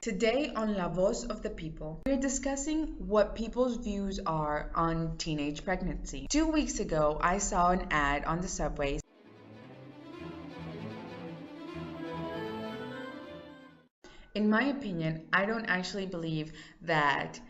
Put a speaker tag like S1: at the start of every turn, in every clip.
S1: Today on La Voz of the People, we're discussing what people's views are on teenage pregnancy. 2 weeks ago, I saw an ad on the subway. In my opinion, I don't actually believe that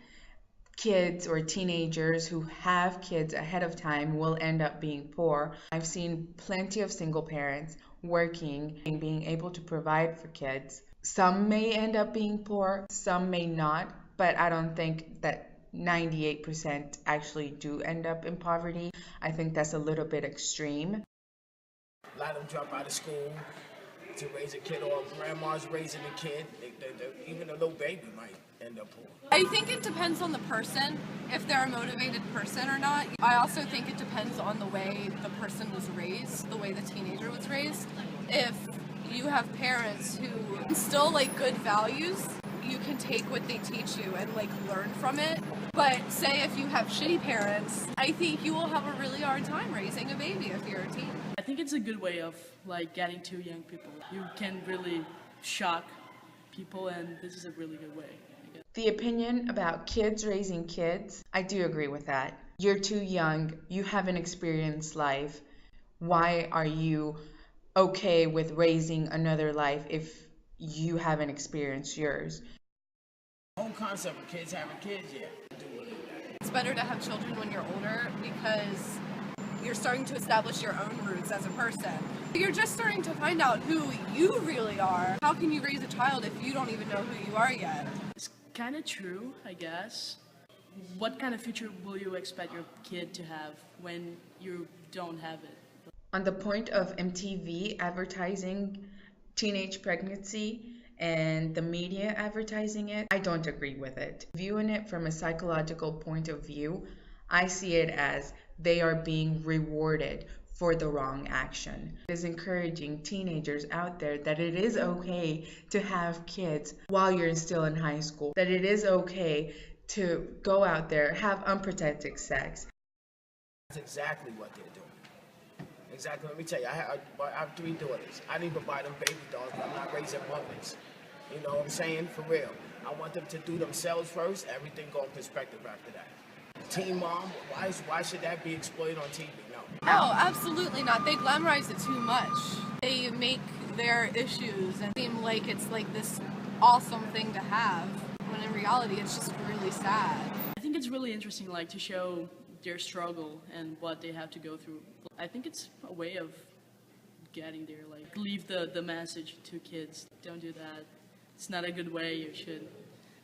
S1: kids or teenagers who have kids ahead of time will end up being poor. I've seen plenty of single parents working and being able to provide for kids. Some may end up being poor, some may not, but I don't think that 98% actually do end up in poverty. I think that's a little bit extreme.
S2: A lot of them drop out of school to raise a kid, or grandma's raising a kid. Even a little baby might end up poor.
S3: I think it depends on the person, if they're a motivated person or not. I also think it depends on the way the person was raised, the way the teenager was raised. If you have parents who instill good values, you can take what they teach you and learn from it. But say if you have shitty parents, I think you will have a really hard time raising a baby if you're a teen.
S4: I think it's a good way of getting to young people. You can really shock people, and this is a really good way.
S1: The opinion about kids raising kids, I do agree with that. You're too young, you haven't experienced life. Why are you okay with raising another life if you haven't experienced yours?
S2: The whole concept of kids having kids,
S3: It's better to have children when you're older because you're starting to establish your own roots as a person. You're just starting to find out who you really are. How can you raise a child if you don't even know who you are yet?
S4: It's kind of true, I guess. What kind of future will you expect your kid to have when you don't have it?
S1: On the point of MTV advertising teenage pregnancy and the media advertising it, I don't agree with it. Viewing it from a psychological point of view, I see it as they are being rewarded for the wrong action. It is encouraging teenagers out there that it is okay to have kids while you're still in high school, that it is okay to go out there, have unprotected sex.
S2: That's exactly what they're doing. Exactly. Let me tell you, I have 3 daughters. I didn't even buy them baby dolls, but I'm not raising mothers. You know what I'm saying? For real. I want them to do themselves first, everything go in perspective after that. Teen mom, why should that be exploited on TV?
S3: No, absolutely not. They glamorize it too much. They make their issues and seem like it's this awesome thing to have, when in reality it's just really sad.
S4: I think it's really interesting to show their struggle and what they have to go through. I think it's a way of getting there, leave the message to kids. Don't do that. It's not a good way. You should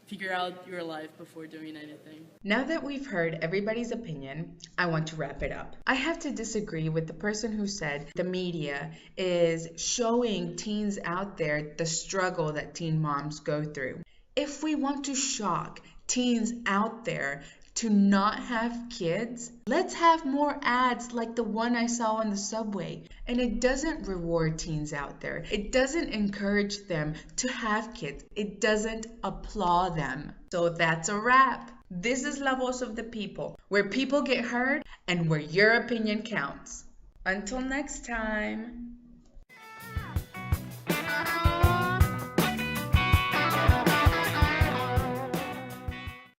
S4: figure out your life before doing anything.
S1: Now that we've heard everybody's opinion, I want to wrap it up. I have to disagree with the person who said the media is showing teens out there the struggle that teen moms go through. If we want to shock teens out there to not have kids, let's have more ads like the one I saw on the subway. And it doesn't reward teens out there. It doesn't encourage them to have kids. It doesn't applaud them. So that's a wrap. This is La Voz of the People, where people get heard and where your opinion counts. Until next time.